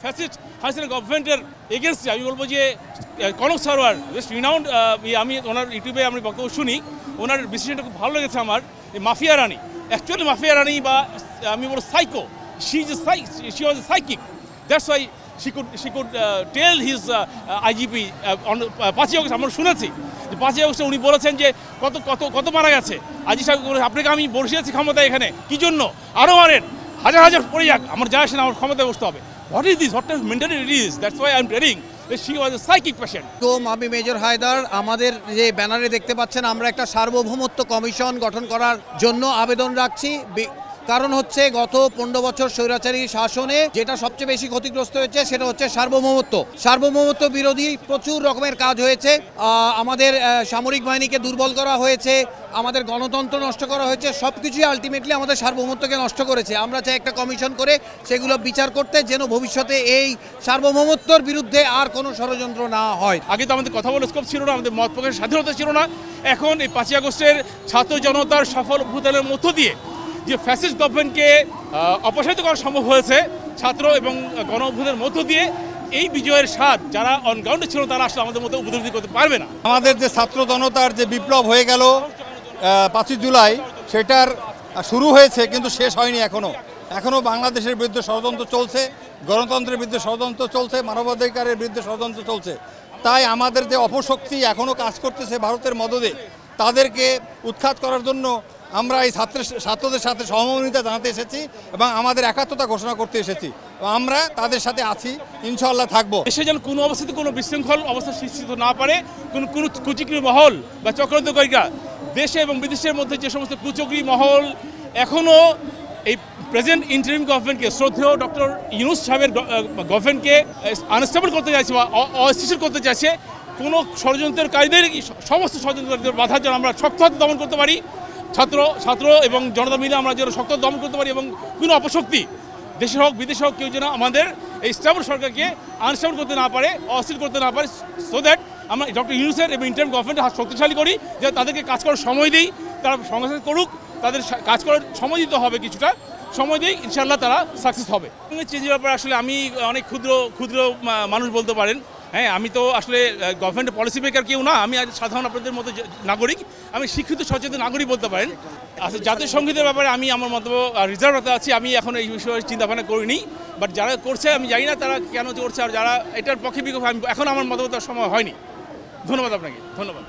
Fascist Hasina গভর্নমেন্টের এগেনস্টে আমি বলবো যে কনক সারোয়ার বেস্ট রিনাউন্ড, আমি ওনার ইউটিউবে আমি বক্তব্য শুনি, ওনার বিশ্লেষণটা খুব ভালো লেগেছে আমার। মাফিয়া রানী, অ্যাকচুয়ালি মাফিয়া রানী বা আমি বলবো psycho, she was A psychic, that's why she could tell his IGP on 5 August. আমরা শুনেছি যে 5 আগস্টে উনি বলেছেন যে কত কত কত মারা গেছে। আজি সাহেব আপনাকে আমি বসিয়েছি ক্ষমতায়, এখানে কি জন্য আরও মারেন, হাজার হাজার পড়ে যাক, আমার যা আসে না, আমার ক্ষমতায় বসতে হবে। What is this, what type mentality it is? That's why I am telling she was A psychic patient. তো আমি মেজর হায়দার, আমাদের যে ব্যানারে দেখতে পাচ্ছেন আমরা একটা সার্বভৌমত্ব কমিশন গঠন করার জন্য আবেদন রাখছি। কারণ হচ্ছে গত 15 বছর স্বৈরাচারী শাসনে যেটা সবচেয়ে বেশি ক্ষতিগ্রস্ত হয়েছে সেটা হচ্ছে সার্বভৌমত্ব বিরোধী প্রচুর রকমের কাজ হয়েছে। আমাদের সামরিক বাহিনীকে দুর্বল করা হয়েছে, আমাদের গণতন্ত্র নষ্ট করা হয়েছে, সব কিছুই আলটিমেটলি আমাদের সার্বভৌমত্বকে নষ্ট করেছে। আমরা চাই একটা কমিশন করে সেগুলো বিচার করতে, যেন ভবিষ্যতে এই সার্বভৌমত্বর বিরুদ্ধে আর কোনো ষড়যন্ত্র না হয়। আগে তো আমাদের কথা বলার স্কোপ ছিল না, আমাদের মত প্রকাশের স্বাধীনতা ছিল না। এখন এই 5 আগস্টের ছাত্র জনতার সফল অভ্যুত্থানের মধ্য দিয়ে যে ফ্যাসিস্ট গভর্নমেন্টকে অপসারিত করা সম্ভব হয়েছে ছাত্র এবং গণ অভ্যুত্থানের মধ্য দিয়ে, এই বিজয়ের স্বাদ যারা অন গ্রাউন্ডে ছিল তারা আসলে আমাদের মতো উপলব্ধি করতে পারবে না। আমাদের যে ছাত্র জনতার যে বিপ্লব হয়ে গেল 5 জুলাই, সেটার শুরু হয়েছে কিন্তু শেষ হয়নি। এখনও বাংলাদেশের বিরুদ্ধে ষড়যন্ত্র চলছে, গণতন্ত্রের বিরুদ্ধে ষড়যন্ত্র চলছে, মানবাধিকারের বিরুদ্ধে ষড়যন্ত্র চলছে। তাই আমাদের যে অপশক্তি এখনও কাজ করতেছে ভারতের মদদে, তাদেরকে উৎখাত করার জন্য আমরা এই ছাত্রদের সাথে সহমর্মিতা জানাতে এসেছি এবং আমাদের একাত্মতা ঘোষণা করতে এসেছি। আমরা তাদের সাথে আছি, ইনশাআল্লাহ থাকবো। দেশে যেন কোনো অবস্থাতে কোনো বিশৃঙ্খল অবস্থা সৃষ্টি না পারে, কোনো কুচক্রী মহল বা চক্রান্তকারীরা দেশে এবং বিদেশের মধ্যে যে সমস্ত কুচক্রী মহল এখনও এই প্রেজেন্ট ইন্টারিম গভর্নমেন্টকে, শ্রদ্ধেয় ডক্টর ইউনূস সাহেবের গভর্নমেন্টকে আনস্টেবল করতে চাইছে বা অস্থিতিশীল করতে চাইছে, কোনো ষড়যন্ত্রকারীদের সমস্ত ষড়যন্ত্রকারীদের বাধা যেন আমরা শক্ত হাতে দমন করতে পারি, ছাত্র এবং জনতা মিলে আমরা যেন শক্ত দমন করতে পারি এবং কোনো অপশক্তি দেশে হোক বিদেশে হোক কেউ যেন আমাদের এই স্টেবল সরকারকে আনস্টেবল করতে না পারে, অস্থির করতে না পারে, সো দ্যাট আমরা ডক্টর ইউনূসের এবং ইন্টারিম গভর্নমেন্টের হাত শক্তিশালী করি, যে তাদেরকে কাজ করার সময় দিই, তারা সংস্কার করুক, তাদের কাজ করার সময় দিতে হবে, কিছুটা সময় দিই, ইনশাআল্লাহ তারা সাকসেস হবে। চেঞ্জের ব্যাপারে আসলে আমি অনেক ক্ষুদ্র মানুষ বলতে পারেন। হ্যাঁ, আমি তো আসলে গভর্নমেন্টের পলিসি মেকার কেউ না, আমি সাধারণ আপনাদের মতো নাগরিক, আমি শিক্ষিত সচেতন নাগরিক বলতে পারেন। আচ্ছা, জাতীয় সঙ্গীতের ব্যাপারে আমি আমার মন্তব্য রিজার্ভ রাখতে আছি, আমি এখন এই বিষয়ে চিন্তাভাবনা করিনি, বাট যারা করছে আমি জানি না তারা কেন করছে, আর যারা এটার পক্ষে বিপক্ষে এখন আমার মতামত সময় হয়নি। ধন্যবাদ আপনাকে, ধন্যবাদ।